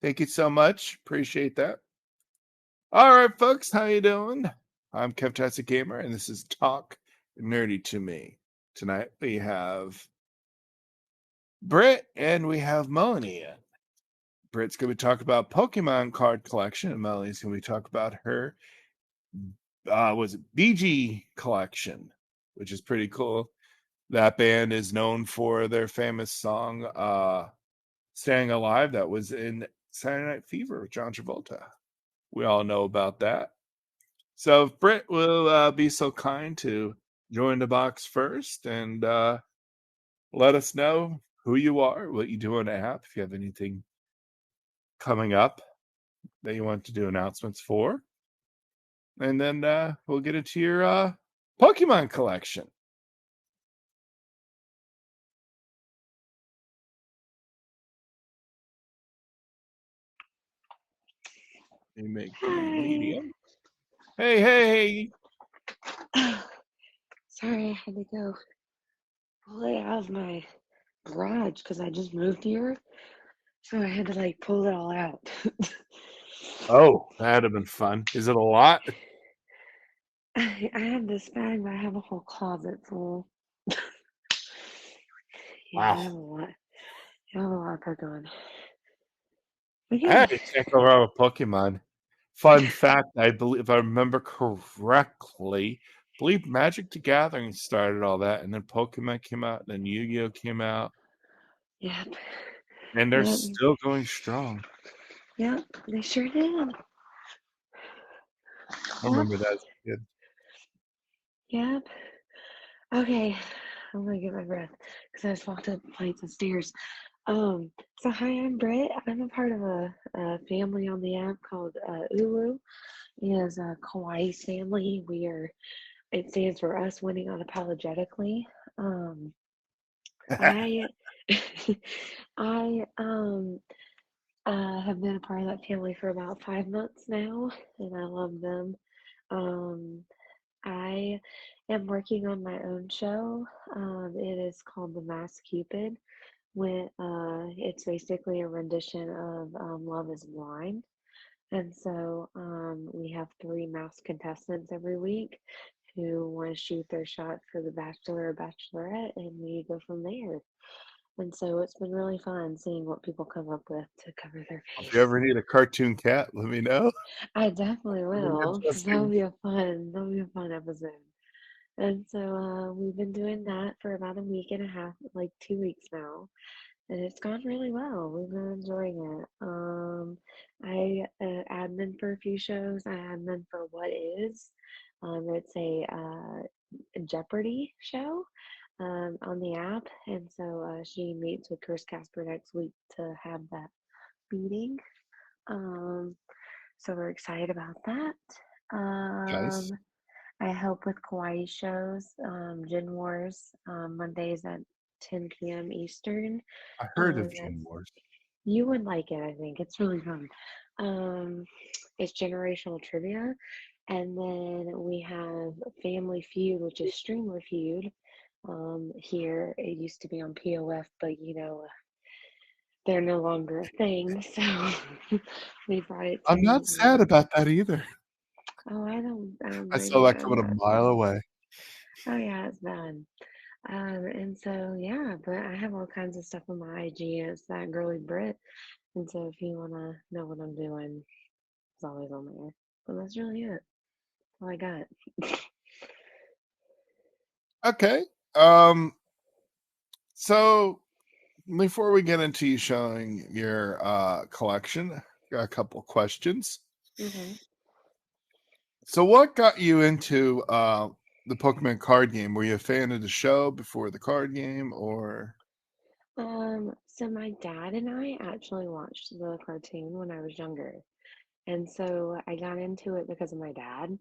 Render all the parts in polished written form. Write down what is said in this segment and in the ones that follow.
Thank you so much. Appreciate that. All right, folks, how you doing? I'm Kevtastic Gamer, and this is Talk Nerdy to Me. Tonight we have Britt and we have Melanie in. Britt's going to talk about Pokemon card collection, and Melanie's going to talk about her was it BG collection, which is pretty cool. That band is known for their famous song Staying Alive that was in Saturday Night Fever with John Travolta. We all know about that. So if Britt will be so kind to join the box first and let us know who you are, what you do on the app, if you have anything coming up that you want to do announcements for. And then we'll get into your Pokemon collection. Let me make you medium. Hey. Sorry, I had to go pull it out of my garage because I just moved here. So I had to like pull it all out. Oh, that'd have been fun. Is it a lot? I have this bag, but I have a whole closet full. Yeah, I have a Wow. lot. I have a lot of Pokemon. But yeah. Hey, can't go wrong with Pokemon. Fun fact, I believe, if I remember correctly, I believe Magic the Gathering started all that, and then Pokemon came out, and then Yu-Gi-Oh came out, Yep. and they're Yep. still going strong. Yep. They sure did. I Yep. remember that as a kid. Yep. Okay. I'm gonna get my breath because I just walked up flights of stairs. So hi, I'm Britt. I'm a part of a family on the app called Ulu. It is a Kawaii's family. It stands for us winning unapologetically. I I have been a part of that family for about 5 months now, and I love them. Um, I am working on my own show. It is called The Masked Cupid. It's basically a rendition of Love Is Blind. And so we have three masked contestants every week who want to shoot their shot for the Bachelor or Bachelorette, and we go from there. And so it's been really fun seeing what people come up with to cover their If you face. ever need a cartoon cat, let me know. I definitely I'm will. interested. That'll be a fun episode. And so we've been doing that for about a week and a half, like 2 weeks now. And it's gone really well. We've been enjoying it. I admin for a few shows. I admin for What Is. It's a Jeopardy show on the app, and so she meets with Chris Casper next week to have that meeting. Um, so we're excited about that. Nice. I help with Kawaii shows, Gen Wars, Mondays at 10 p.m. Eastern. I heard of That's Gene Wars. You would like it, I think. It's really fun. Um, it's generational trivia. And then we have Family Feud, which is Streamer Feud. Here it used to be on POF, but they're no longer a thing. So we brought it I'm to. not sad about that either. Oh, I don't I blame saw you. that I'm coming a not. mile away. Oh yeah, it's done. And so yeah, but I have all kinds of stuff on my IG. It's that girly Brit. And so if you wanna know what I'm doing, it's always on there. But that's really it. That's all I got. Okay. So before we get into you showing your collection, got a couple questions. Okay. So what got you into the Pokemon card game? Were you a fan of the show before the card game, or So my dad and I actually watched the cartoon when I was younger. And so I got into it because of my dad.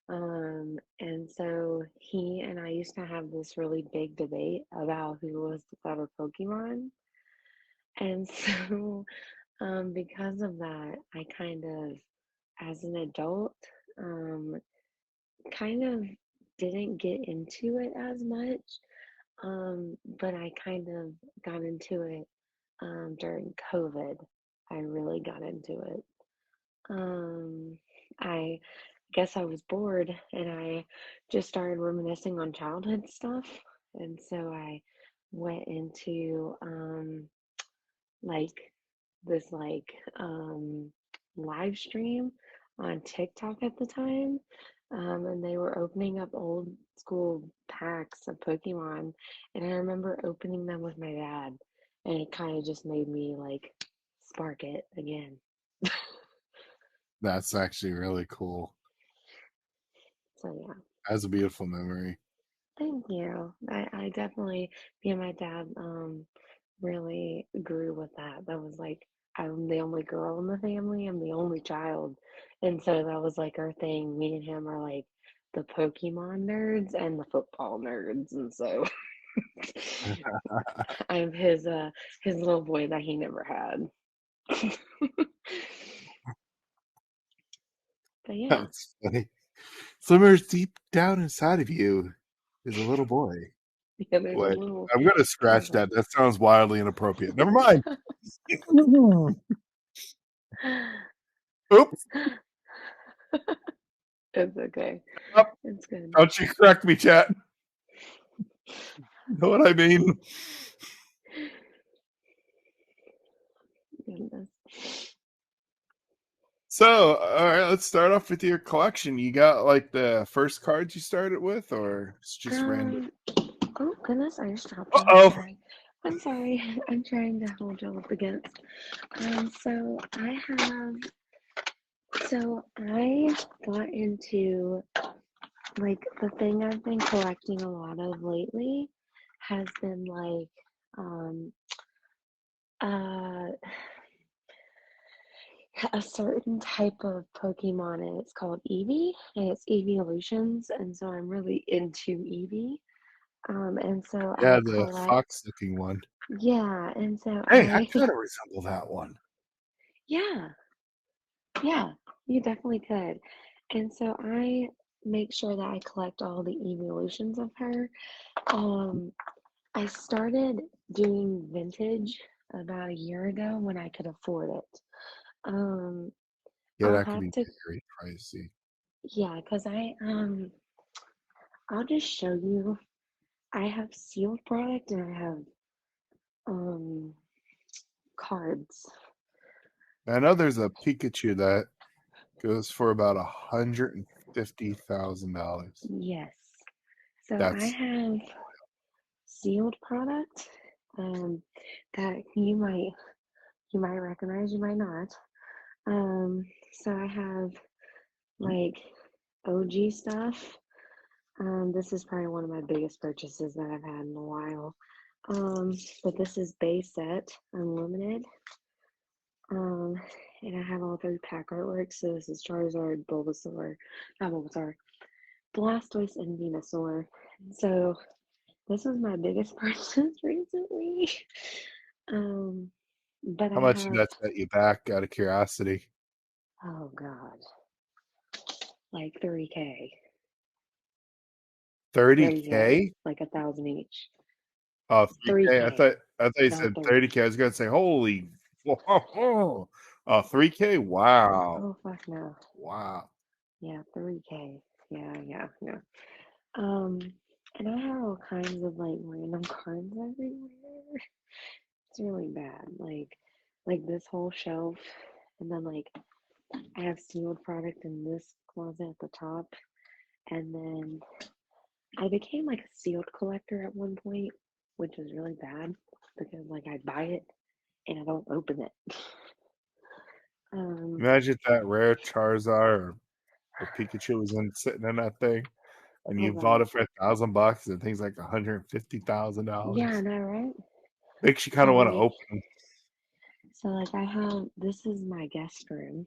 And so he and I used to have this really big debate about who was the better Pokemon. And so, because of that, I kind of, as an adult, um, kind of didn't get into it as much. But I kind of got into it during COVID. I really got into it. I guess I was bored and I just started reminiscing on childhood stuff. And so I went into like this live stream on TikTok at the time. And they were opening up old school packs of Pokemon. And I remember opening them with my dad. And it kind of just made me like spark it again. That's actually really cool. So yeah. That's a beautiful memory. Thank you. I definitely, me and my dad, really grew with that. That was like, I'm the only girl in the family. I'm the only child. And so that was like our thing. Me and him are like the Pokemon nerds and the football nerds. And so I'm his little boy that he never had. But yeah, That's funny. Somewhere deep down inside of you is a little boy. yeah, there's a Wait, little I'm gonna scratch cousin. that. That sounds wildly inappropriate. Never mind. Oops. It's okay. Oh, It's good. don't you correct me, chat. You know what I mean? Goodness. So, all right, let's start off with your collection. You got like the first cards you started with, or it's just random? Oh goodness, I just dropped it. I'm Uh-oh. sorry. I'm sorry. I'm trying to hold you up against. So I got into like the thing I've been collecting a lot of lately has been like um uh a certain type of Pokemon and it's called Eevee and it's Eeveelutions and so I'm really into Eevee. And so Yeah, I the collect, fox-looking one. yeah, and so Hey, I I, kind of resemble that one. yeah, yeah, you definitely could. And so I make sure that I collect all the evolutions of her. Um, I started doing vintage about a year ago when I could afford it. Um, Yeah, I'll that could have be to, very pricey. yeah, because I'll just show you. I have sealed product and I have um cards. I know there's a Pikachu that goes for about $150,000. Yes. So I That's have sealed product um, that you might recognize, you might not. So I have like OG stuff. This is probably one of my biggest purchases that I've had in a while. But this is base set unlimited. Um, and I have all three pack artwork. So this is Charizard, Bulbasaur, not Bulbasaur, Blastoise, and Venusaur. So this was my biggest purchase recently. Um, but how I much did have, that set you back out of curiosity? oh God, like 30K. 30K, 30K? like 1,000 each. Oh, 3K. 3K, I thought you not said 30. 30K. I was gonna say, holy. Oh, 3K. Wow. Oh, fuck no. Wow. Yeah, 3K. Yeah, yeah, yeah. Um, and I have all kinds of like random cards everywhere. It's really bad. Like this whole shelf, and then like I have sealed product in this closet at the top, and then I became like a sealed collector at one point, which is really bad because like I buy it and I don't open it. Um, Imagine if that rare Charizard or Pikachu was sitting in that thing, and oh you bought God. it for $1,000, and things like Yeah, I $150,000. know, right? Makes you So kind of want to like open. so like I have this is my guest room.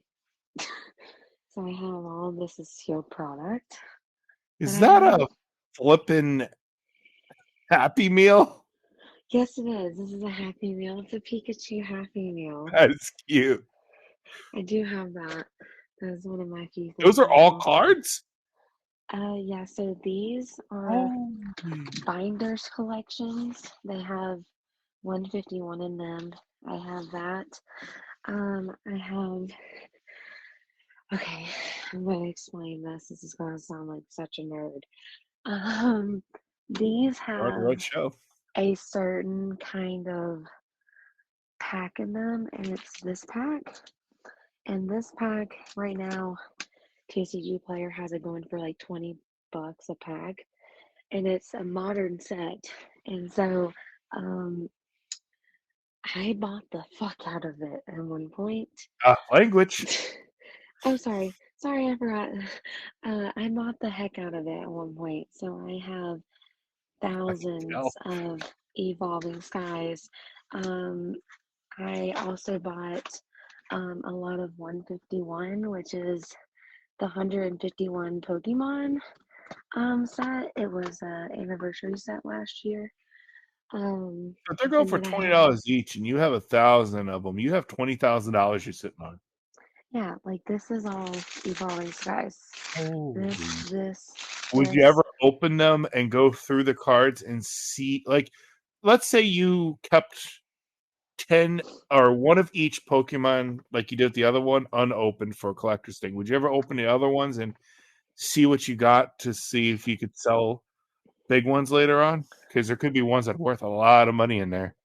So I have all of this is sealed product. But Is I that have a flippin' Happy Meal? yes it is. This is a Happy Meal. It's a Pikachu Happy Meal. That's cute. I do have that. That is one of my few Those things are I all have. cards? Yeah, so these are Holy. binders collections. They have 151 in them. I have that. I have, okay, I'm gonna explain this. This is gonna sound like such a nerd. Um, these You're on the have right show. a certain kind of pack in them, and it's this pack. And this pack right now, TCG Player has it going for like $20 a pack, and it's a modern set. And so, um, I bought the fuck out of it at one point. Language. Oh, sorry. Sorry, I forgot. I bought the heck out of it at one point. So I have I can tell. thousands of Evolving Skies. Um, I also bought a lot of 151, which is the 151 Pokemon set. It was an anniversary set last year. But they're going And for then I $20 have, each, and you have 1,000 of them. You have $20,000 you're sitting on. yeah, like this is all Evolving Skies. This, Holy! this, Would you this. ever open them and go through the cards and see, like, let's say you kept 10 or one of each Pokemon, like you did the other one, unopened for a collector's thing. Would you ever open the other ones and see what you got to see if you could sell big ones later on? Because there could be ones that are worth a lot of money in there.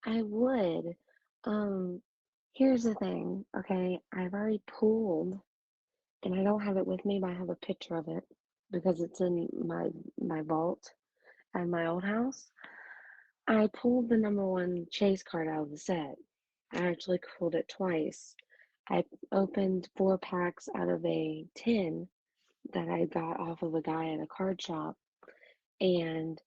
I would. Um, Here's the thing, okay? I've already pulled, and I don't have it with me, but I have a picture of it because it's in my vault at my old house. I pulled the number one chase card out of the set. I actually pulled it twice. I opened 4 packs out of a tin that I got off of a guy at a card shop, and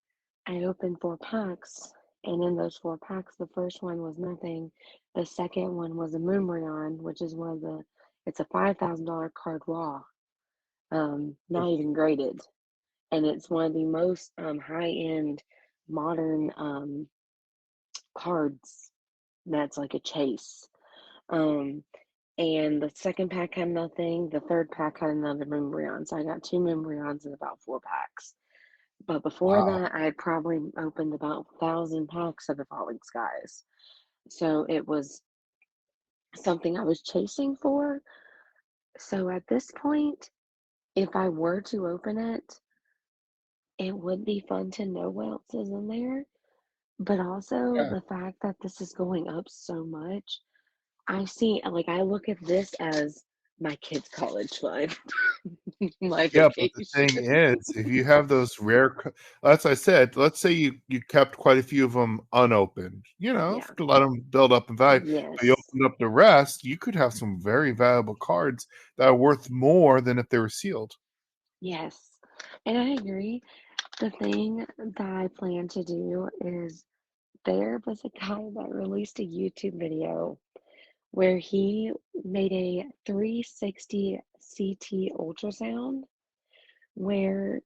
I opened 4 packs, and in those 4 packs, the first one was nothing. The second one was a Moonbreon, which is one of the, it's a $5,000 card raw, not even graded, and it's one of the most high end modern cards. That's like a chase. Um, and the second pack had nothing. The third pack had another Moonbreon. So I got 2 Moonbreons in about 4 packs. But before Wow. that, I had probably opened about 1,000 packs of Evolving Skies. So it was something I was chasing for. So at this point, if I were to open it, it would be fun to know what else is in there. But also Yeah. the fact that this is going up so much, I see, like, I look at this as my kids' college fund, my Yeah, but the vacation. thing is, if you have those rare, as I said, let's say you kept quite a few of them unopened, Yeah. to let them build up in value. But you Yes. opened up the rest, you could have some very valuable cards that are worth more than if they were sealed. Yes. And I agree. The thing that I plan to do is there was a guy that released a YouTube video where he made a 360 CT ultrasound where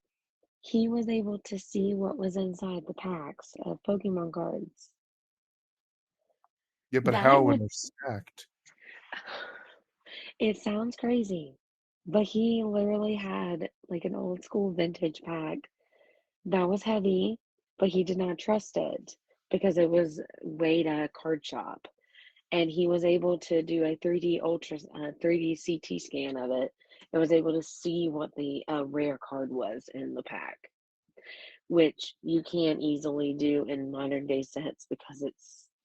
he was able to see what was inside the packs of Pokemon cards. Yeah, but That how when would, they're stacked? it sounds crazy, but he literally had like an old school vintage pack that was heavy, but he did not trust it because it was weighed at a card shop. And he was able to do a 3D CT scan of it and was able to see what the rare card was in the pack, which you can't easily do in modern day sets because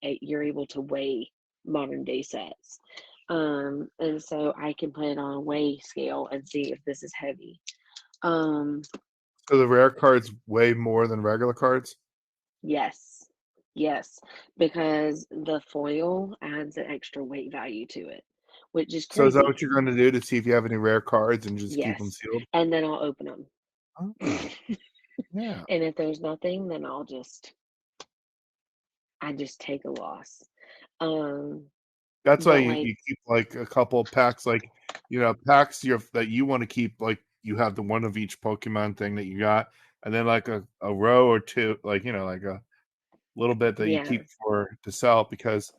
you're able to weigh modern day sets. And so I can put it on a weigh scale and see if this is heavy. Um, So the rare cards weigh more than regular cards? yes, yes, because the foil adds an extra weight value to it, which is So is that crazy. what you're going to do to see if you have any rare cards and just keep them Yes, sealed? and then I'll open them. Oh, yeah. And if there's nothing, then I just take a loss. Um, That's why but you keep like a couple of packs, like packs that you want to keep. Like you have the one of each Pokemon thing that you got, and then like a row or two, like like a little bit that you yeah. keep for to sell because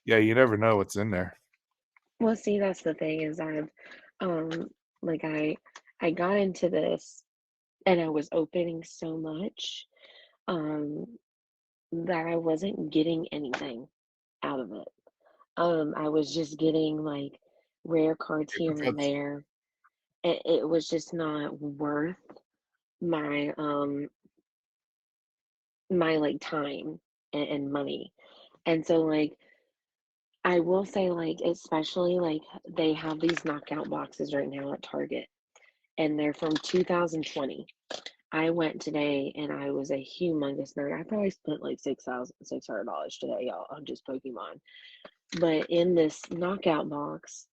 yeah, you never know what's in there. Well, see, that's the thing is um, like I got into this and I was opening so much, um, that I wasn't getting anything out of it. I was just getting like rare cards here and That's there. It was just not worth my my like time and money. And so like I will say like especially like they have these knockout boxes right now at Target and they're from 2020. I went today and I was a humongous nerd. I probably spent like $6,600 today, y'all, on just Pokemon. But in this knockout box,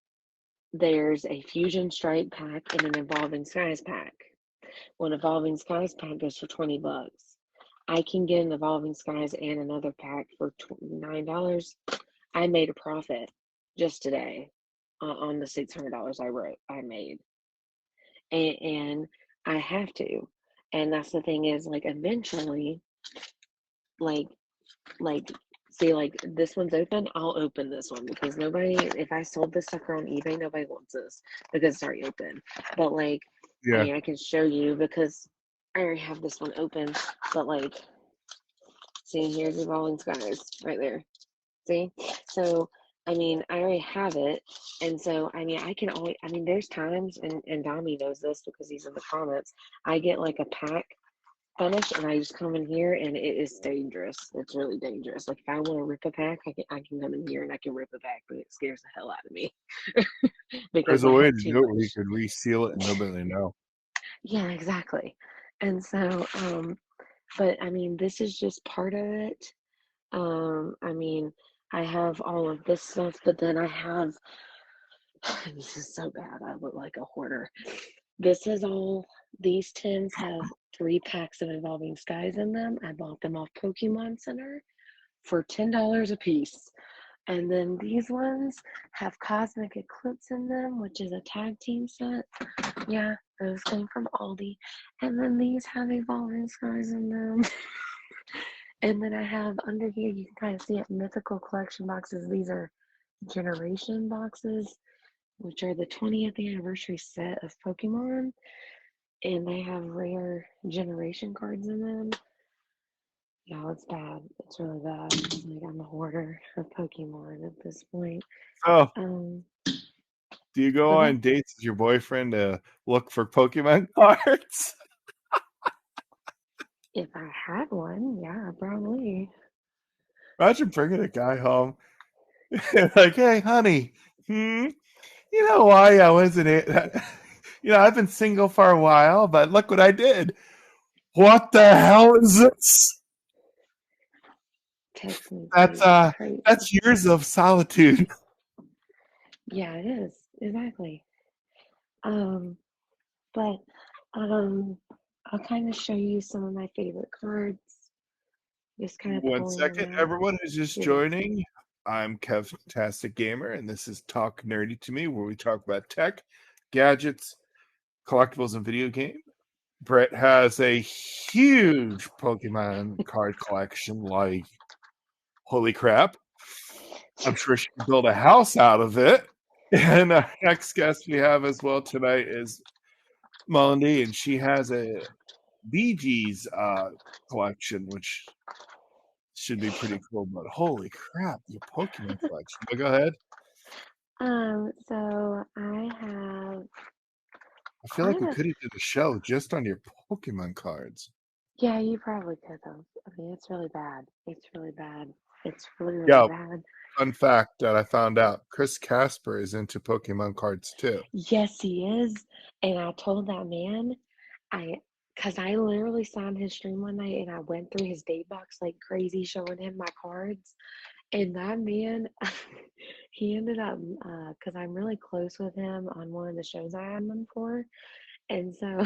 there's a Fusion Strike pack and an Evolving Skies pack. One Evolving Skies pack goes for $20. I can get an Evolving Skies and another pack for $9. I made a profit just today on the $600 I made, and I have to. And that's the thing is like eventually, like like see like this one's open, I'll open this one because nobody. If I sold this sucker on eBay, nobody wants this because it's already open. But like, I yeah. mean, I can show you because I already have this one open. But like, see, here's the Rolling Skies right there. See? So, I mean, I already have it. And so, I mean, I can always, I mean, there's times, and Dami knows this because he's in the comments, I get like a pack finished and I just come in here and it is dangerous. It's really dangerous. Like, if I want to rip a pack, I can come in here and I can rip a pack, but it scares the hell out of me There's because a I way have to too do it where you much. could reseal it and nobody know. Yeah, exactly. And so, but I mean, this is just part of it. I mean, I have all of this stuff, but then I have this is so bad. I look like a hoarder. This is all, these tins have 3 packs of Evolving Skies in them. I bought them off Pokemon Center for $10 a piece. And then these ones have Cosmic Eclipse in them, which is a tag team set. Yeah, those came from Aldi. And then these have Evolving Skies in them. And then I have under here, you can kind of see it, Mythical Collection boxes. These are Generation boxes, which are the 20th anniversary set of Pokemon, and they have rare generation cards in them. Y'all, it's bad. It's really bad. Like I'm a hoarder of Pokemon at this point. So, Um, do you go okay. on dates with your boyfriend to look for Pokemon cards? If I had one, yeah, probably. Imagine bringing a guy home like, "Hey, honey, you know why I wasn't it? I've been single for a while, but look what I did. What the hell is this? Text me, That's please. It's crazy. that's years of solitude." Yeah, it is. Exactly. Um, but I'll kind of show you some of my favorite cards. Just kind of One pulling them second, out. everyone who's just Here it is. joining. I'm Kevtastic Gamer, and this is Talk Nerdy to Me, where we talk about tech, gadgets, collectibles, and video games. Brett has a huge Pokemon card collection, like holy crap. I'm sure she can build a house out of it. And our next guest we have as well tonight is Melanie, and she has a Bee Gees collection, which should be pretty cool. But holy crap, your Pokemon collection. But go ahead. So I have I feel like quite we a, could have did a show just on your Pokemon cards. yeah, you probably could have. I mean, it's really bad. It's really bad. It's really, really Yeah, bad. fun fact that I found out: Chris Casper is into Pokemon cards too. Yes, he is. And I told that man, I, because I literally saw him his stream one night and I went through his date box like crazy, showing him my cards. And that man, he ended up, because I'm really close with him on one of the shows I had him for. And so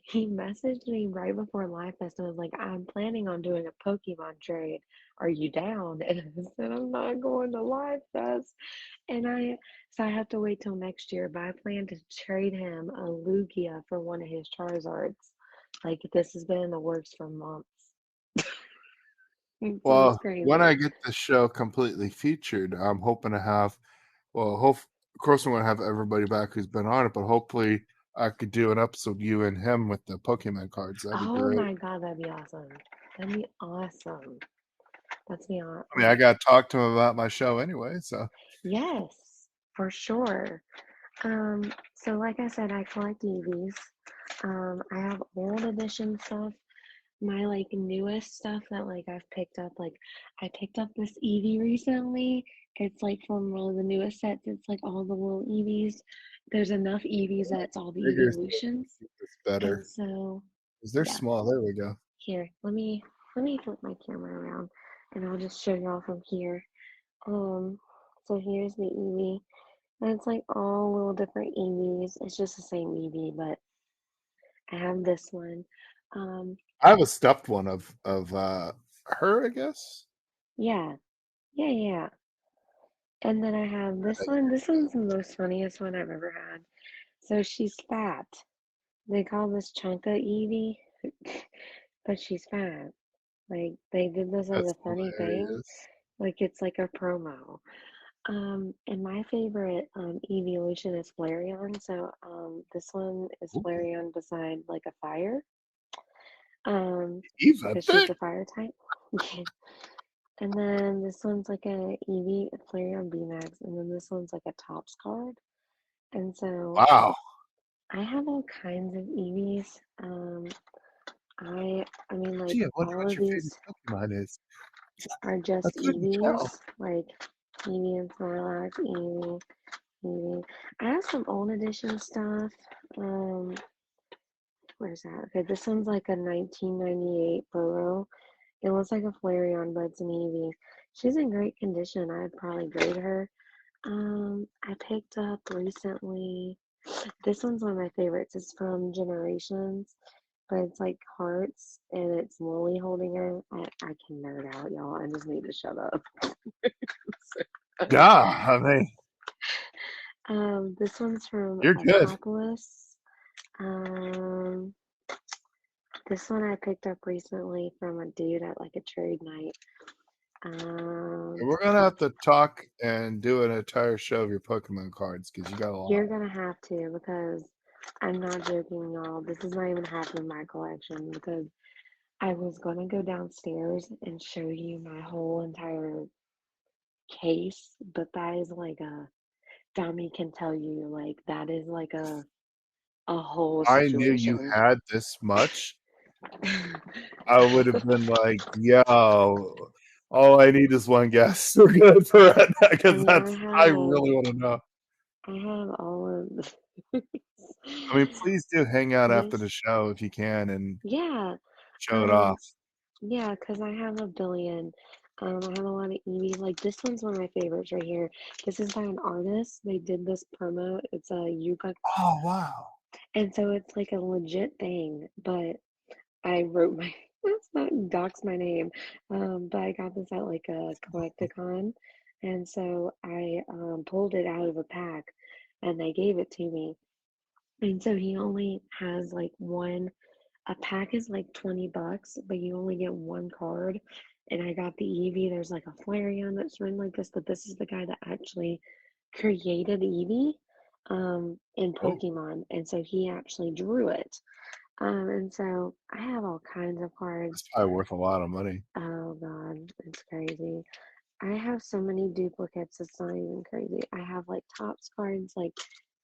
he messaged me right before Live Fest and was like, I'm planning on doing a Pokemon trade. Are you down? And I said, I'm not going to Live Fest. So I have to wait till next year, but I plan to trade him a Lugia for one of his Charizards. Like this has been in the works for months. So it's Well, when I crazy. get the show completely featured, I'm hoping to have, well, of course, I'm going to have everybody back who's been on it, but hopefully I could do an episode, you and him, with the Pokemon cards. That'd be Oh great. my God, that'd be awesome. That'd be awesome. Let's be honest. I mean, I got to talk to him about my show anyway, so. Yes, for sure. So like I said, I collect EVs. I have old edition stuff. My like newest stuff that like I've picked up, like I picked up this EV recently. It's like from one of the newest sets. It's like all the little EVs. There's enough EVs that it's all the Bigger so evolutions. it's And better. so 'Cause they're yeah, small. There we go. here, let me flip my camera around and I'll just show y'all from here. Um, so here's the EV. And it's like all little different EVs. It's just the same EV, but I have this one. Um, I have a stuffed one of her, I guess. yeah, yeah. And then I have this one. This one's the most funniest one I've ever had. So she's fat. They call this Chunka Evie, but she's fat. Like they did this as That's a funny thing. hilarious. Like it's like a promo. And my favorite evolution is Flareon. So this one is Ooh, Flareon beside like a fire. Eva Because she's thing. a fire type. And then this one's like a Eevee Flareon VMAX, and then this one's like a Tops card. And so Wow. I have all kinds of Eevees. I mean like Gee, I wonder all what of your favorite these Pokemon is. are I just couldn't tell. Eevees, like Eevee and Snorlax, Eevee, Eevee. I have some old edition stuff. Um, where's that? Okay, this one's like a 1998 Burrow. It looks like a Flareon, but it's an Eevee. She's in great condition. I'd probably grade her. I picked up recently. This one's one of my favorites. It's from Generations, but it's like hearts and it's Lily holding her. I can nerd out, y'all. I just need to shut up. Yeah, I mean, This one's from you're good. Apocalypse. Um, this one I picked up recently from a dude at like a trade night. Um, We're gonna have to talk and do an entire show of your Pokemon cards because you got a lot. you're gonna have to because I'm not joking, y'all. This is not even half of my collection because I was gonna go downstairs and show you my whole entire case, but that is like a Dami can tell you like that is like a whole I knew you situation. had this much. I would have been like, yo, all I need is one guess. We're good for it I because mean, I really want to know. I have all of this. I mean, please do hang out after the This, show if you can and yeah, show it um, off. yeah, because I have a billion. I have a lot of Eevees. Like this one's one of my favorites right here. This is by an artist. They did this promo. It's a Yuga, Oh wow. and so it's like a legit thing. But I wrote my let's not dox my name. But I got this at like a Collecticon, and so I pulled it out of a pack, and they gave it to me. And so he only has like one. A pack is like $20, but you only get one card. And I got the Eevee. There's like a Flareon that's written like this, but this is the guy that actually created Eevee in Oh, Pokemon, and so he actually drew it. And so I have all kinds of that's cards. probably worth a lot of money. Oh God, it's crazy. I have so many duplicates, it's not even crazy. I have like Tops cards, like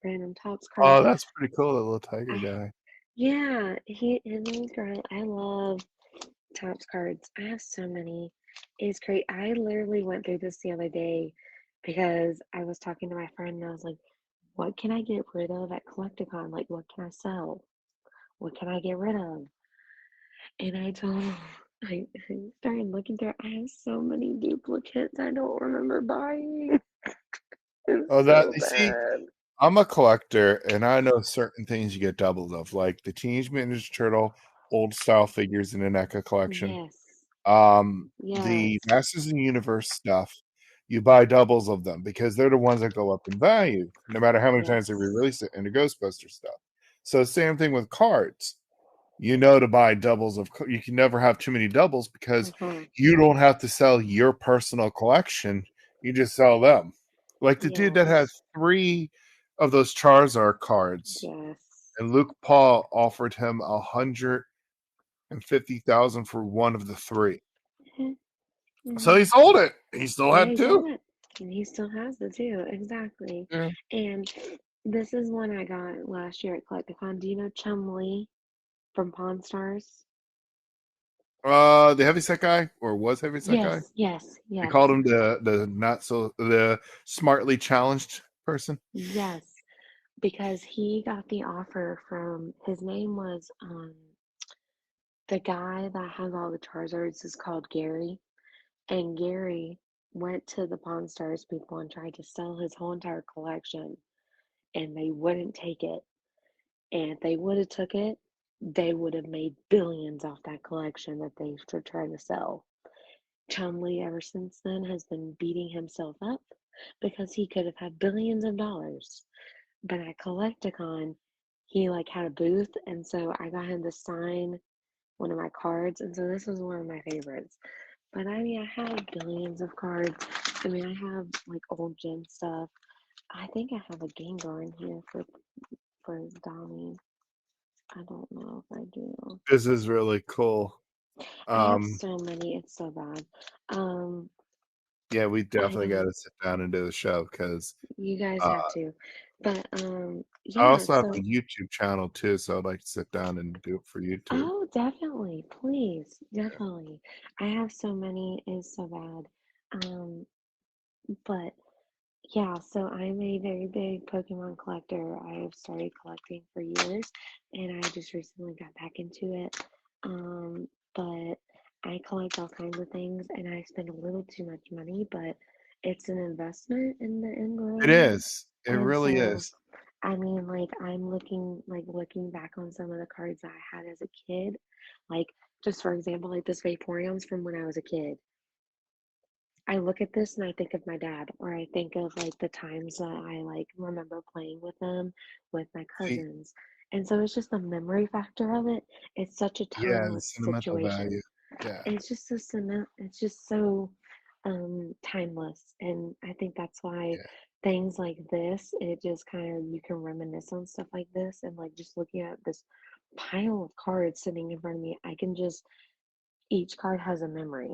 random Tops cards. Oh, that's pretty cool, that little tiger I guy. yeah, his name's Grant. I love Tops cards. I have so many. It's great. I literally went through this the other day because I was talking to my friend and I was like, what can I get rid of at Collecticon? Like, what can I sell? What can I get rid of? And I told him, I started looking through. I have so many duplicates I don't remember buying. Oh, It's that so you see, bad. I'm a collector and I know certain things you get doubles of, like the Teenage Mutant Ninja Turtle old style figures in an NECA collection. Yes, The yes, Masters of the Universe stuff, you buy doubles of them because they're the ones that go up in value, no matter how many times they yes. re-release it into Ghostbuster stuff. So same thing with cards. You know to buy doubles of. You can never have too many doubles because Uh-huh. you don't have to sell your personal collection. You just sell them. Like the dude that has Yes, 3 of those Charizard cards, yes. and Luke Paul offered him 150,000 for one of the 3. So hmm he sold it. He still Yeah, had he two. sold it. And he still has the two. Exactly. Yeah. And this is one I got last year at Collecticon. Do you know Chum Lee from Pawn Stars? The heavyset guy, or was heavyset guy? Yes, yes, They yes, called him the not so the smartly challenged person. yes. Because he got the offer from his name was the guy that has all the Charizards is called Gary. And Gary went to the Pawn Stars people and tried to sell his whole entire collection and they wouldn't take it. And if they would have took it, they would have made billions off that collection that they were trying to sell. Chumley, ever since then, has been beating himself up because he could have had billions of dollars. But at Collecticon, he like had a booth, and so I got him to sign one of my cards, and so this was one of my favorites. But I mean, I have billions of cards. I mean, I have like old gem stuff. I think I have a Gengar in here for Donnie. I don't know if I do. This is really cool. I have Um, so many, it's so bad. Um, yeah, we I definitely got don't, to sit down and do the show because you guys uh, have to. But I yeah, also have a so YouTube channel too, so I'd like to sit down and do it for YouTube. oh, definitely, please, definitely. I have so many, it's so bad. But yeah, so I'm a very big Pokemon collector. I've started collecting for years and I just recently got back into it. But I collect all kinds of things and I spend a little too much money, but it's an investment in the end It run. is. It And really so, is. I mean, like, I'm looking back on some of the cards that I had as a kid. Like, just for example, like this Vaporeon's from when I was a kid. I look at this and I think of my dad, or I think of like the times that I like remember playing with them with my See, cousins. And so it's just the memory factor of it. It's such a yeah, the timeless sentimental situation. value. Yeah, And it's just so timeless. And I think that's why yeah, things like this, it just kind of you can reminisce on stuff like this and like just looking at this pile of cards sitting in front of me, I can just each card has a memory.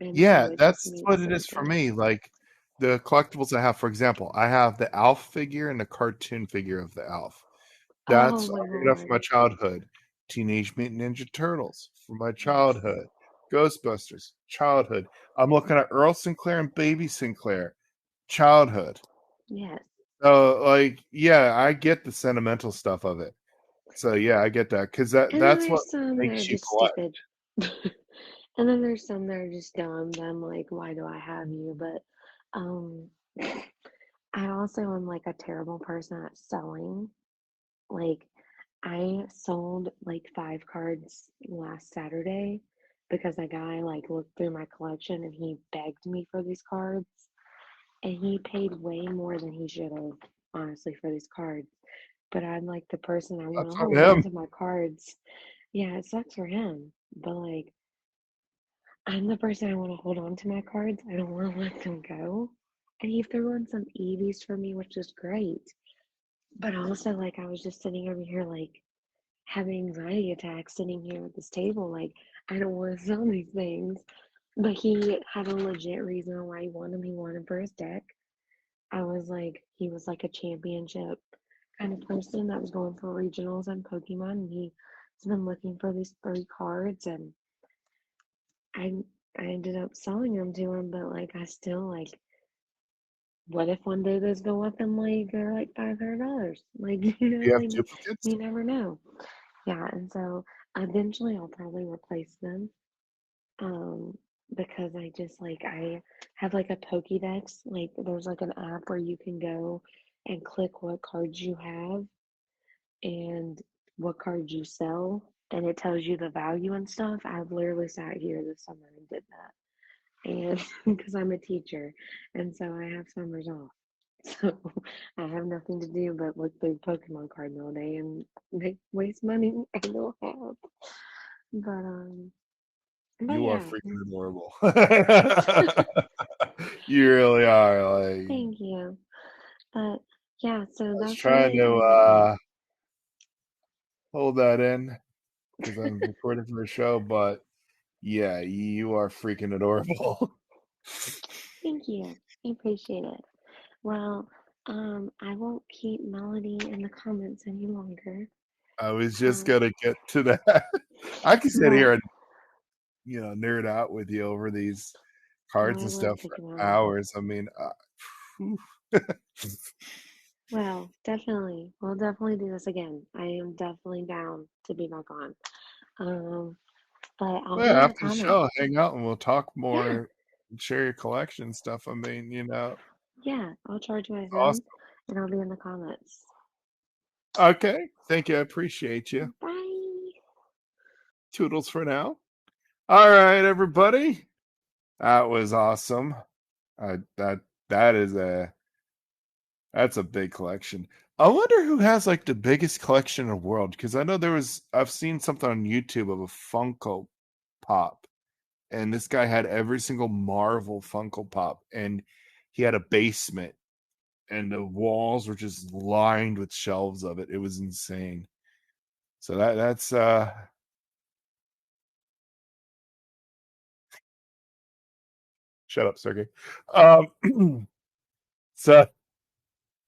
And so yeah. it just That's what means it is for something. me. Like the collectibles I have, for example, I have the Alf figure and the cartoon figure of the Alf. Oh That's my I get that from my God. childhood. Teenage Mutant Ninja Turtles from my childhood. Ghostbusters, childhood. I'm looking at Earl Sinclair and Baby Sinclair, childhood. Yes. So, like, yeah, I get the sentimental stuff of it. So, yeah, I get that because And then that's what there's some that are makes you just collect. stupid. And then there's some that are just dumb. That I'm like, why do I have you? But um I also am like a terrible person at selling. Like I sold like 5 cards last Saturday because a guy like looked through my collection and he begged me for these cards and he paid way more than he should have, honestly, for these cards. But I'm like the person I want to That's on hold on him. to my cards. Yeah, it sucks for him, but like I'm the person I want to hold on to my cards. I don't want to let them go. And he threw in some EVs for me, which is great. But also, like, I was just sitting over here, like, having anxiety attacks sitting here at this table. Like, I don't want to sell these things. But he had a legit reason why he wanted them. He wanted for his deck. I was like, he was like a championship kind of person that was going for regionals and Pokemon. And he's been looking for these 3 cards. And I I ended up selling them to him, but like I still like what if one day those go up and like they're like $500? Like You have like duplicates? you never know. Yeah, and so eventually I'll probably replace them. Um because I just like I have like a Pokédex, like there's like an app where you can go and click what cards you have and what cards you sell and it tells you the value and stuff. I've literally sat here this summer and did that. And because I'm a teacher, and so I have summers off. So I have nothing to do but look through Pokemon cards all day and make waste money I don't have. But but You are yeah. freaking adorable. You really are. Like, Thank you. But yeah, so I was that's trying really to all. hold that in because I'm recording for a show, but Yeah, you are freaking adorable. Thank you. I appreciate it. Well, I won't keep Melanie in the comments any longer. I was just Um, gonna get to that. I could sit well, here and nerd out with you over these oh, cards I and love stuff for Pokemon. hours. I mean, whew. Well, definitely. We'll definitely do this again. I am definitely down to be back on. Um, but I'll Well, be yeah, in the after the show, comments. hang out and we'll talk Yeah, more, share your collection stuff. I mean, yeah. I'll charge my phone awesome. and I'll be in the comments. Okay, thank you. I appreciate you. Bye. Toodles for now. All right, everybody. That was awesome. That that is that's a big collection. I wonder who has like the biggest collection in the world, because I know I've seen something on YouTube of a Funko Pop, and this guy had every single Marvel Funko Pop, and he had a basement, and the walls were just lined with shelves of it. It was insane. So that's shut up, Sergey. So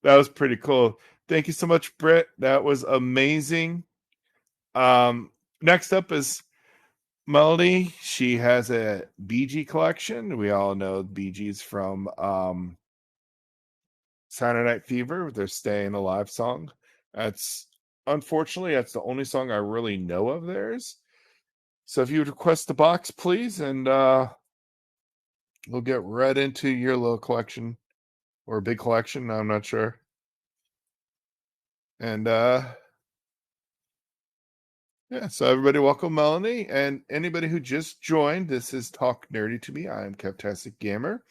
that was pretty cool. Thank you so much, Britt. That was amazing. Next up is Melody. She has a BG collection. We all know BGs from Saturday Night Fever with their Staying Alive song. Unfortunately that's the only song I really know of theirs. So if you would request the box, please, and we'll get right into your little collection or a big collection. I'm not sure. And yeah, so everybody, welcome Melanie, and anybody who just joined. This is Talk Nerdy to Me. I am Kevtastic Gamer,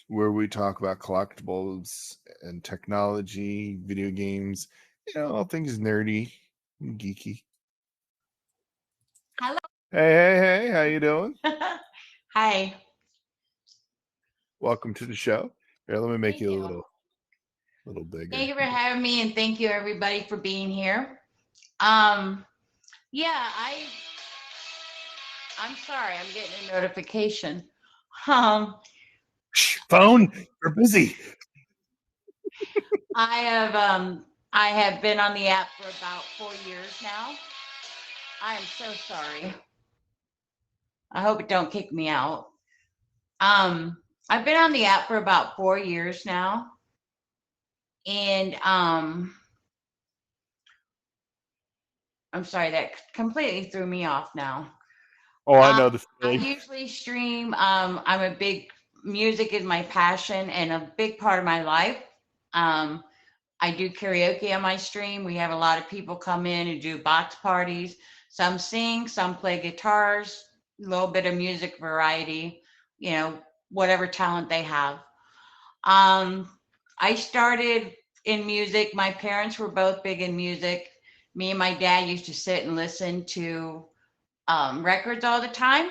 where we talk about collectibles and technology, video games, all things nerdy and geeky. Hello. Hey, how you doing? Hi. Welcome to the show. Here, let me make Thank you a you. little bigger. Thank you for having me, and thank you everybody for being here. Yeah, I'm sorry, I'm getting a notification. Shh, phone, you're busy. I have been on the app for about 4 years now. I am so sorry. I hope it don't kick me out. I've been on the app for about 4 years now, and I'm sorry, that completely threw me off now. Oh, I know this I feeling. usually stream. I'm a big music is my passion and a big part of my life. I do karaoke on my stream. We have a lot of people come in and do box parties. Some sing, some play guitars, a little bit of music variety, whatever talent they have. I started in music. My parents were both big in music. Me and my dad used to sit and listen to records all the time.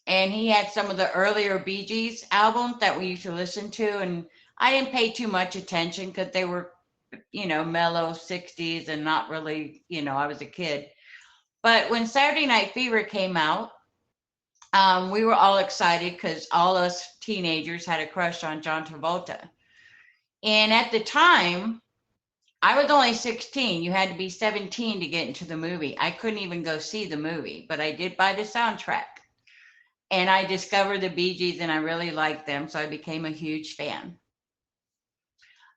And he had some of the earlier Bee Gees albums that we used to listen to. And I didn't pay too much attention because they were, mellow 60s and not really, I was a kid. But when Saturday Night Fever came out, we were all excited because all us teenagers had a crush on John Travolta. And at the time, I was only 16. You had to be 17 to get into the movie. I couldn't even go see the movie, but I did buy the soundtrack. And I discovered the Bee Gees and I really liked them, so I became a huge fan.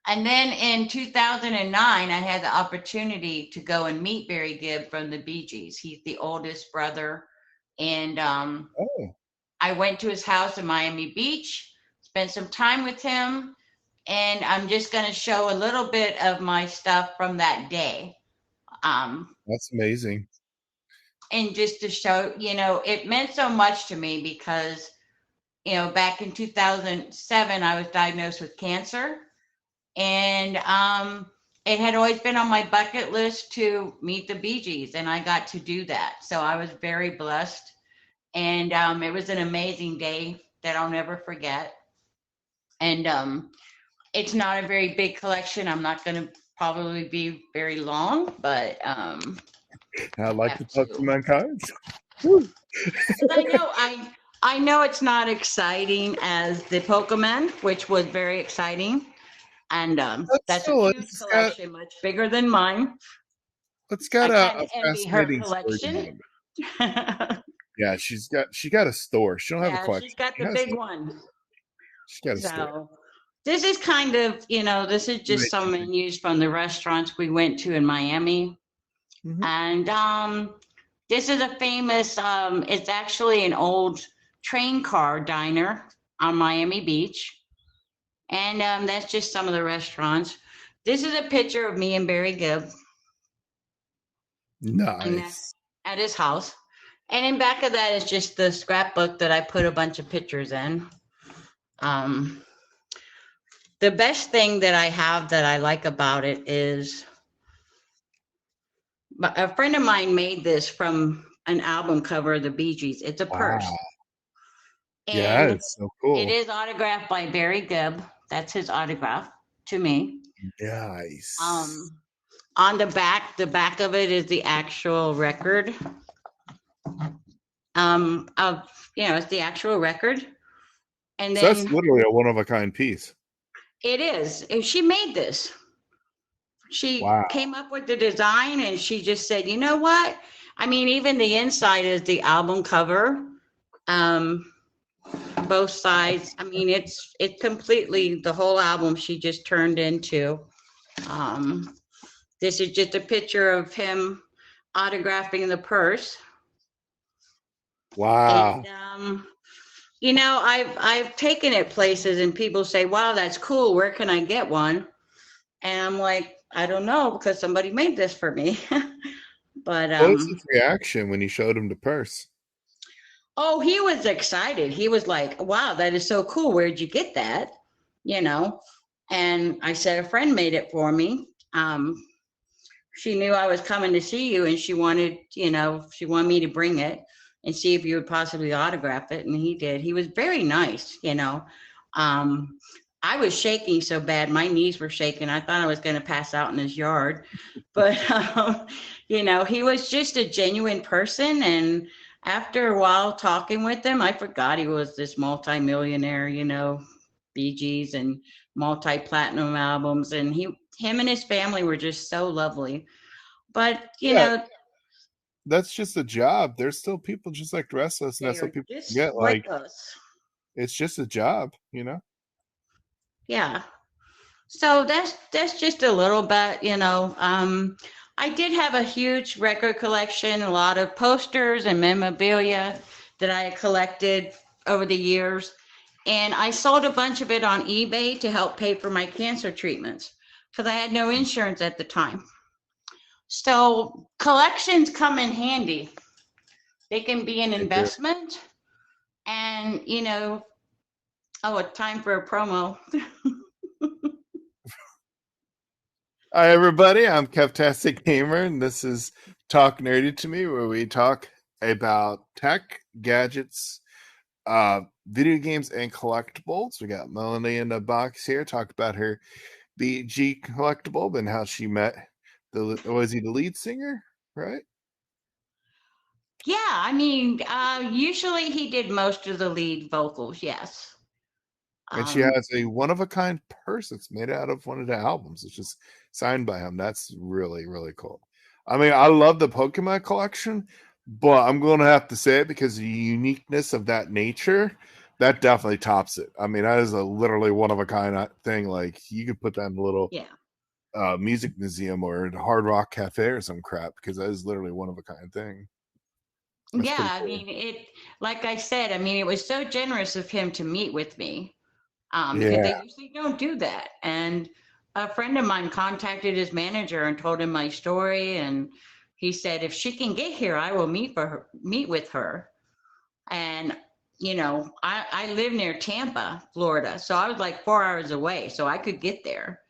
And then in 2009, I had the opportunity to go and meet Barry Gibb from the Bee Gees. He's the oldest brother. And Oh, I went to his house in Miami Beach, spent some time with him, and I'm just going to show a little bit of my stuff from that day. that's amazing. And just to show, it meant so much to me because, back in 2007, I was diagnosed with cancer. And it had always been on my bucket list to meet the Bee Gees, and I got to do that. So I was very blessed. And it was an amazing day that I'll never forget. And it's not a very big collection. I'm not going to probably be very long, but I like the Pokemon cards. I know it's not exciting as the Pokemon, which was very exciting. And That's that's a still huge collection, much bigger than mine. it's I got kind a of envy her fascinating story collection. behind it. Yeah, she got a store. She don't have a Yeah, she's collection. got She the has big one. she's got a store. So this is kind of, this is just some Amazing. menus from the restaurants we went to in Miami. Mhm. And this is a famous, it's actually an old train car diner on Miami Beach. And that's just some of the restaurants. This is a picture of me and Barry Gibb and Nice. at his house. And in back of that is just the scrapbook that I put a bunch of pictures in. The best thing that I have that I like about it is a friend of mine made this from an album cover of the Bee Gees. It's a purse. Wow. Yeah, And it's so it cool. is autographed by Barry Gibb. That's his autograph to me. Nice. On the back of it is the actual record. It's the actual record. And So then that's literally a one of a kind piece. it is. And she made this. She Wow. came up with the design and she just said, you know what? I mean, even the inside is the album cover. Both sides. I mean, it's completely the whole album she just turned into. This is just a picture of him autographing the purse. Wow. And, I've taken it places and people say, wow, that's cool. Where can I get one? And I'm like, I don't know, because somebody made this for me. But What was his reaction when you showed him the purse? oh, he was excited. He was like, wow, that is so cool. Where'd you get that? And I said, a friend made it for me. She knew I was coming to see you and she wanted me to bring it and see if you would possibly autograph it. And he did. He was very nice, I was shaking so bad. My knees were shaking. I thought I was going to pass out in his yard. But, he was just a genuine person. And after a while talking with him, I forgot he was this multimillionaire, Bee Gees and multi-platinum albums. And him and his family were just so lovely. But, that's just a job. There's still people just like the rest of us, and that's what people get. Like us. It's just a job, Yeah. So that's just a little bit, I did have a huge record collection, a lot of posters and memorabilia that I collected over the years. And I sold a bunch of it on eBay to help pay for my cancer treatments because I had no insurance at the time. So collections come in handy. They can be an investment and, it's time for a promo. Hi, everybody. I'm Kevtastic Gamer, and this is Talk Nerdy to Me, where we talk about tech, gadgets, video games, and collectibles. We got Melanie in the box here. Talk about her BG collectible and how she met was he the lead singer, right? Yeah, I mean, usually he did most of the lead vocals, yes. And she has a one-of-a-kind purse that's made out of one of the albums. It's just signed by him. That's really, really cool. I mean, I love the Pokemon collection, but I'm going to have to say it because the uniqueness of that nature, that definitely tops it. I mean, that is a literally one-of-a-kind thing. Like, you could put that in a little music museum or a Hard Rock Cafe or some crap because that is literally one-of-a-kind thing. That's cool. I mean, like I said, I mean, it was so generous of him to meet with me. Because they usually don't do that. And a friend of mine contacted his manager and told him my story. And he said, if she can get here, I will meet with her. And, I live near Tampa, Florida. So I was like 4 hours away, so I could get there.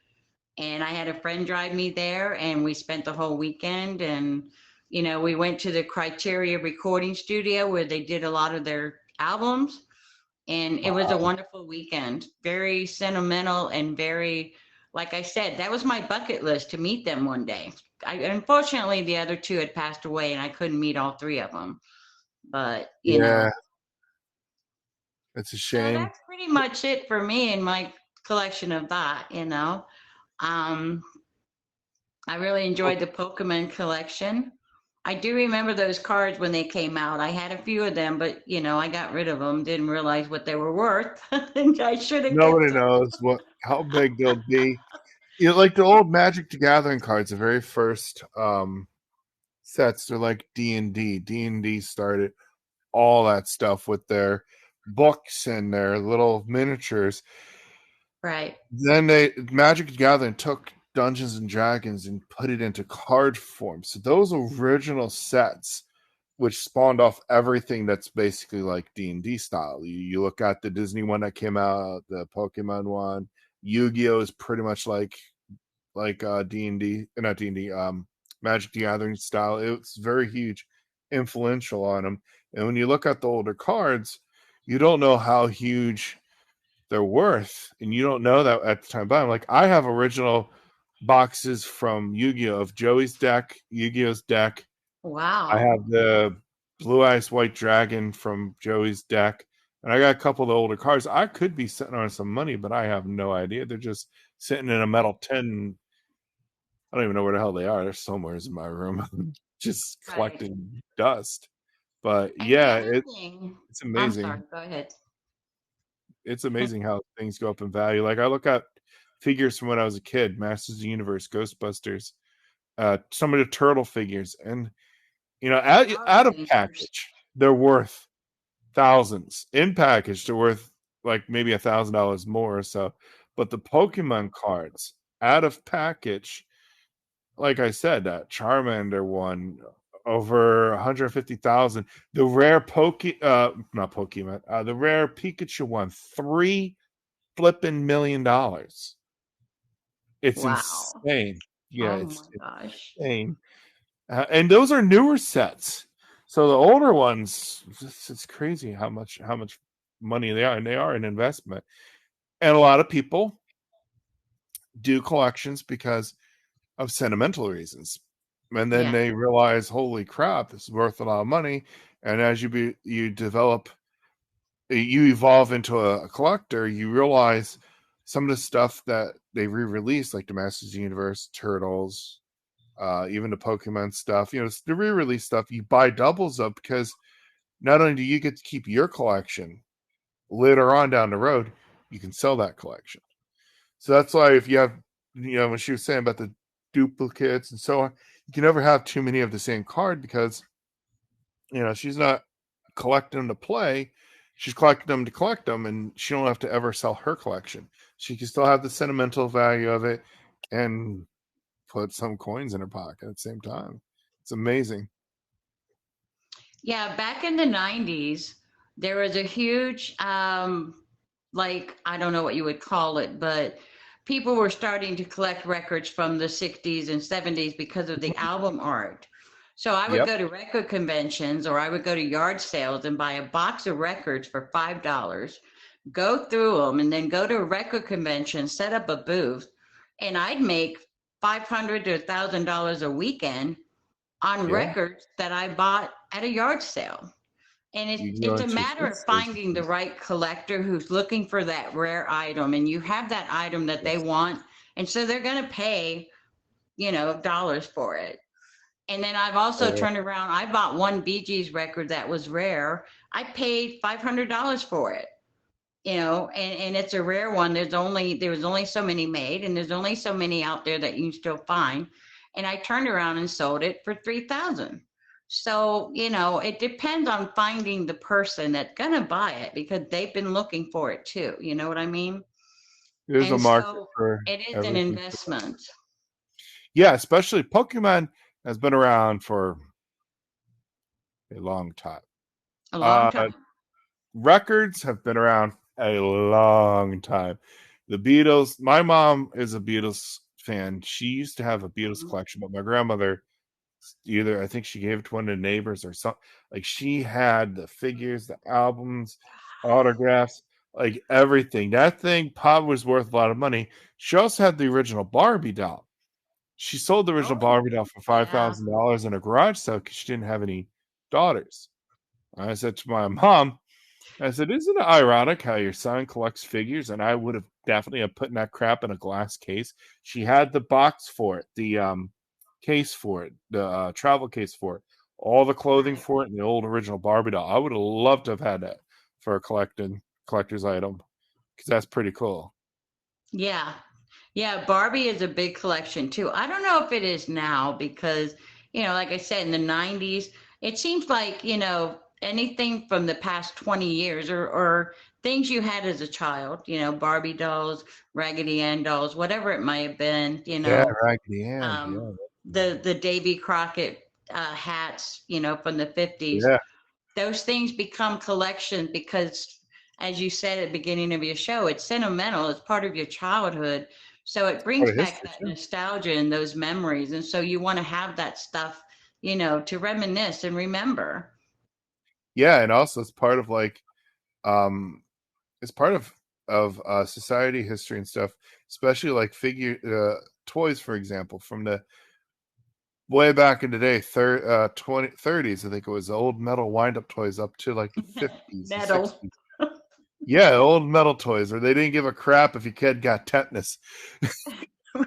And I had a friend drive me there and we spent the whole weekend. And, we went to the Criteria recording studio where they did a lot of their albums. And it was a wonderful weekend, very sentimental and very, like I said, that was my bucket list to meet them one day. Unfortunately, the other two had passed away and I couldn't meet all three of them. But Yeah, it's a so shame. that's pretty much it for me in my collection of that. Um, I really enjoyed the Pokemon collection. I do remember those cards when they came out. I had a few of them, but I got rid of them. Didn't realize what they were worth. And I should have kept Nobody them. knows how big they'll be. Like the old Magic the Gathering cards, the very first sets, they're like D&D. D&D started all that stuff with their books and their little miniatures. Right. Then Magic the Gathering took Dungeons and Dragons and put it into card form. So those original sets, which spawned off everything that's basically like D&D style. You look at the Disney one that came out, the Pokemon one. Yu-Gi-Oh is pretty much like D&D, not D&D, Magic the Gathering style. It's very huge, influential on them. And when you look at the older cards, you don't know how huge they're worth, and you don't know that at the time buying. Like, I have original boxes from Yu-Gi-Oh of Joey's deck, Yu-Gi-Oh's deck. Wow. I have the Blue Eyes White Dragon from Joey's deck, and I got a couple of the older cards. I could be sitting on some money, but I have no idea. They're just sitting in a metal tin. I don't even know where the hell they are. They're somewhere in my room, just Right. collecting dust. But And the yeah, other thing, it's I'm sorry, amazing. go ahead. It's amazing how things go up in value. Like, I look at figures from when I was a kid, Masters of the Universe, Ghostbusters, some of the turtle figures, and out of Rangers. package, they're worth thousands. In package, they're worth like maybe $1,000 more or so. But the Pokemon cards out of package, like I said, that Charmander one over 150,000. The rare not Pokemon, the rare Pikachu one, $3 flipping million. It's Wow. insane. Yeah, Oh it's my gosh. insane. And those are newer sets. So the older ones, it's crazy how much money they are, and they are an investment. And a lot of people do collections because of sentimental reasons, and then Yeah. they realize, holy crap, this is worth a lot of money. And as you develop, you evolve into a collector, you realize some of the stuff that they re-release, like the Masters of the Universe, Turtles, even the Pokemon stuff, the re-release stuff, you buy doubles of, because not only do you get to keep your collection, later on down the road, you can sell that collection. So that's why, if you have, when she was saying about the duplicates and so on, you can never have too many of the same card, because she's not collecting them to play, she's collecting them to collect them, and she don't have to ever sell her collection. She can still have the sentimental value of it and put some coins in her pocket at the same time. It's amazing. Yeah, back in the 90s, there was a huge, like, I don't know what you would call it, but people were starting to collect records from the 60s and 70s because of the album art. So I would Yep. go to record conventions, or I would go to yard sales and buy a box of records for $5, go through them, and then go to a record convention, set up a booth, and I'd make $500 to $1,000 a weekend on Yeah. records that I bought at a yard sale. And You go it's a into matter of finding the right collector who's looking for that rare item, and you have that item that they want. And so they're going to pay, dollars for it. And then I've also turned around, I bought one Bee Gees record that was rare. I paid $500 for it. And it's a rare one. There was only so many made, and there's only so many out there that you can still find. And I turned around and sold it for $3,000. So, it depends on finding the person that's going to buy it, because they've been looking for it too. You know what I mean? There's a And market so for it is an everything. investment. Yeah, especially Pokemon has been around for a long time. A long time. Records have been around a long time. The Beatles, my mom is a Beatles fan. She used to have a Beatles collection, but my grandmother, I think she gave it to one of the neighbors or something. Like, she had the figures, the albums, autographs, like everything. That thing probably was worth a lot of money. She also had the original Barbie doll. She sold the original Barbie doll for $5,000 in a garage sale because she didn't have any daughters. I said to my mom, I said, "Isn't it ironic how your son collects figures?" And I would have definitely have put that crap in a glass case. She had the box for it, the case for it, the travel case for it, all the clothing Right. for it, and the old original Barbie doll. I would have loved to have had that for a collector's item because that's pretty cool. Yeah. Yeah, Barbie is a big collection too. I don't know if it is now because, like I said, in the 90s, it seems like, anything from the past 20 years or things you had as a child, Barbie dolls, Raggedy Ann dolls, whatever it might have been, Yeah, Raggedy Ann. um, the Davy Crockett hats, from the 50s. Yeah, Those things become collections because, as you said at the beginning of your show, it's sentimental. It's part of your childhood. So it brings part of back history that too. nostalgia and those memories. And so you want to have that stuff, to reminisce and remember. Yeah, and also it's part of like it's part of society history and stuff, especially like figure toys, for example, from the way back in the day, 30s. I think it was old metal wind-up toys up to like the 50s and Metal. 60s. Yeah, old metal toys, where they didn't give a crap if your kid got tetanus.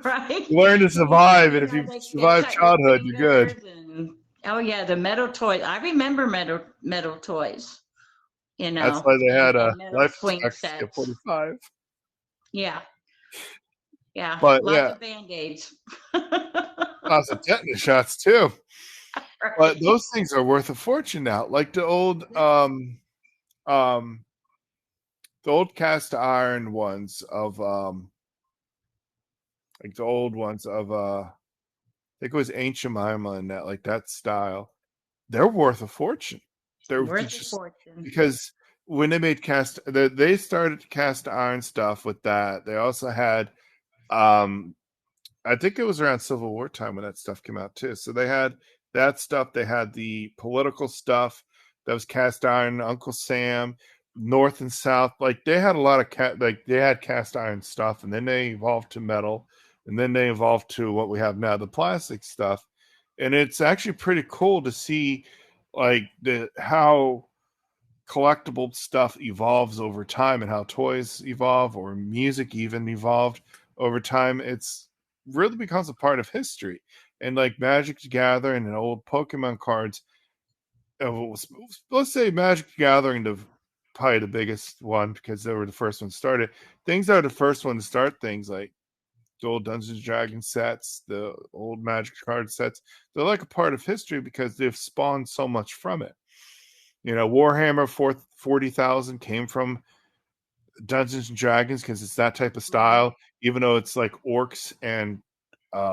Right? You learn to survive, and if you They survive cut your childhood, you're good. fingers oh yeah, the metal toys. I remember metal toys, That's why they had a and metal life swing expectancy of sets. 45. Yeah. Yeah. But Lots yeah, of band-aids. lots of tetanus shots too. But Right. those things are worth a fortune now. Like um the old cast iron ones of like the old ones of I think it was Aunt Jemima and that style. They're worth a fortune. They're Worth a just fortune. because when they made they started cast iron stuff with that. They also had I think it was around Civil War time when that stuff came out too. So they had that stuff. They had the political stuff that was cast iron. Uncle Sam, North and South, like they had a lot of they had cast iron stuff, and then they evolved to metal, and then they evolved to what we have now, the plastic stuff. And it's actually pretty cool to see like the how collectible stuff evolves over time and how toys evolve or music even evolved over time. It's really becomes a part of history. And like Magic the Gathering and old Pokemon cards, let's say Magic the Gathering, probably the biggest one because they were the first one started. Things that are the first one to start things like the old Dungeons and Dragons sets, the old Magic card sets. They're like a part of history because they've spawned so much from it. Warhammer 40,000 came from Dungeons and Dragons because it's that type of style, even though it's like orcs and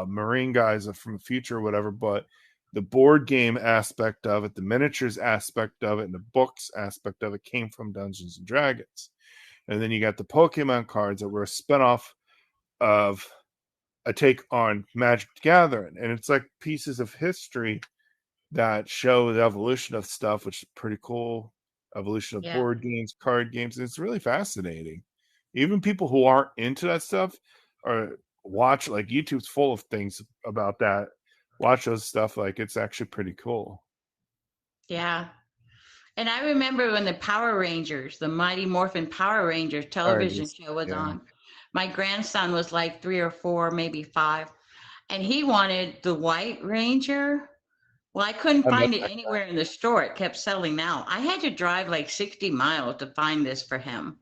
marine guys are from the future or whatever. But the board game aspect of it, the miniatures aspect of it, and the books aspect of it came from Dungeons and Dragons. And then you got the Pokemon cards that were a spinoff of a take on Magic the Gathering. And it's like pieces of history that show the evolution of stuff, which is pretty cool. Evolution of Yeah. board games, card games. And it's really fascinating. Even people who aren't into that stuff are watch like YouTube's full of things about that. Watch those stuff. Like it's actually pretty cool. Yeah. And I remember when the Power Rangers, the Mighty Morphin Power Rangers television show was on. My grandson was like 3 or 4, maybe 5, and he wanted the White Ranger. Well, I couldn't find it anywhere in the store. It kept selling out. I had to drive like 60 miles to find this for him.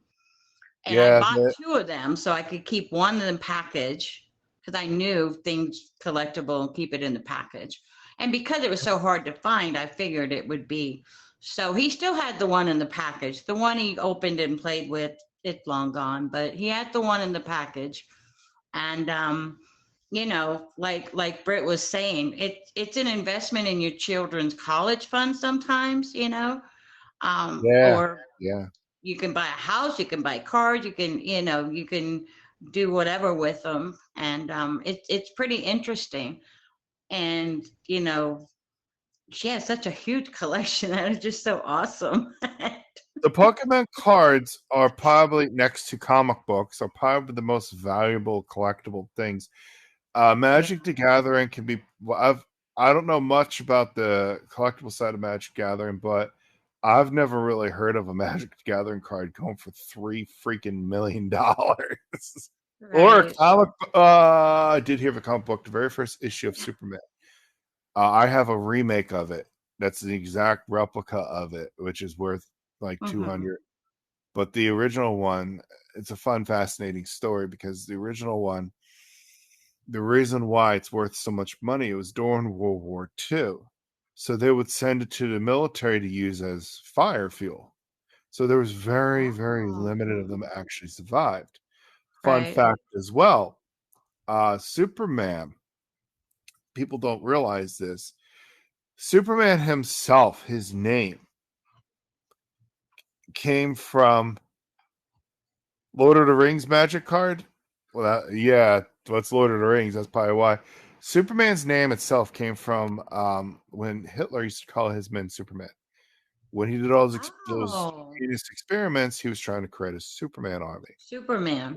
And I bought 2 of them so I could keep one in the package because I knew things collectible and keep it in the package. And because it was so hard to find, I figured it would be. So he still had the one in the package. The one he opened and played with, it's long gone, but he had the one in the package. And like Britt was saying, it's an investment in your children's college fund sometimes, or you can buy a house, you can buy cars, you can do whatever with them. And it's pretty interesting. And, she has such a huge collection that is just so awesome. The Pokemon cards are probably next to comic books are probably the most valuable collectible things. Magic the Gathering can be. I don't know much about the collectible side of Magic Gathering, but I've never really heard of a Magic the Gathering card going for $3 freaking million. Or a Right. comic. I did hear of a comic book, the very first issue of Superman. I have a remake of it. That's the exact replica of it, which is worth like Mhm. 200. But the original one, it's a fun, fascinating story because the original one, the reason why it's worth so much money, it was during World War II. So they would send it to the military to use as fire fuel. So there was very, very limited of them actually survived. Fun Right. fact as well, Superman, people don't realize this. Superman himself, his name, came from Lord of the Rings magic card. Well, yeah, what's Lord of the Rings? That's probably why. Superman's name itself came from when Hitler used to call his men Superman. When he did all those Oh, heinous experiments, he was trying to create a Superman army. Superman.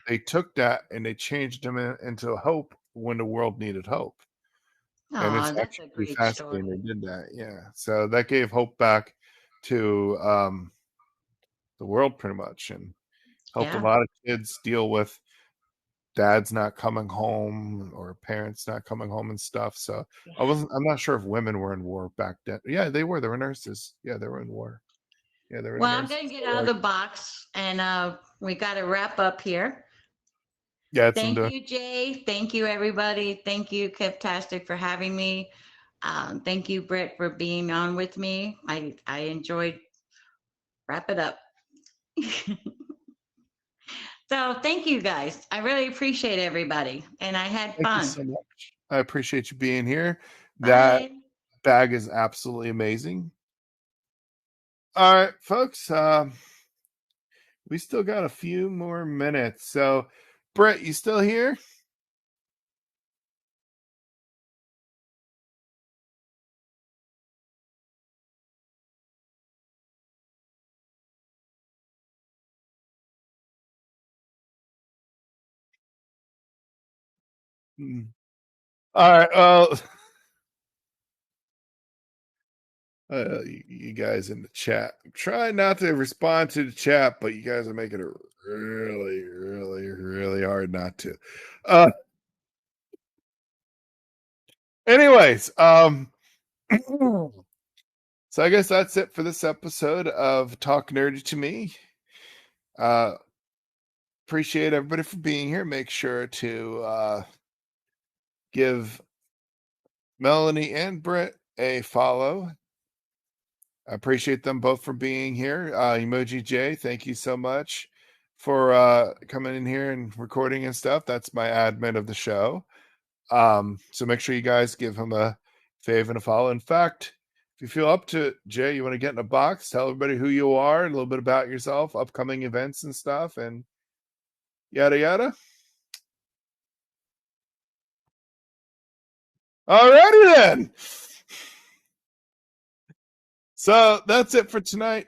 They took that and they changed him into hope when the world needed hope. And it's Oh, that's a actually great fascinating story. they did that. Yeah. So that gave hope back to the world pretty much and helped a Yeah. lot of kids deal with dads not coming home or parents not coming home and stuff. So Yeah. I'm not sure if women were in war back then. Yeah, they were. They were nurses. Yeah, they were in war. Yeah, they were Well, I'm nurses. going to get out of the box and we got to wrap up here. Yeah, it's Thank you, Jay. Thank you, everybody. Thank you, Kiptastic, for having me. Thank you, Britt, for being on with me. I enjoyed. Wrap it up. So thank you, guys. I really appreciate everybody, and I had Thank you fun. so much. I appreciate you being here. Bye. That bag is absolutely amazing. All right, folks. We still got a few more minutes. So, Brett, you still here? All right. Well, you guys in the chat, I'm trying not to respond to the chat, but you guys are making it really, really, really hard not to. Anyways, so I guess that's it for this episode of Talk Nerdy to Me. Appreciate everybody for being here. Make sure to give Melanie and Britt a follow. I appreciate them both for being here. Emoji J, thank you so much for coming in here and recording and stuff. That's my admin of the show. So make sure you guys give him a fave and a follow. In fact, if you feel up to it, Jay, you want to get in a box, tell everybody who you are, and a little bit about yourself, upcoming events and stuff, and yada yada. Alrighty then. So that's it for tonight.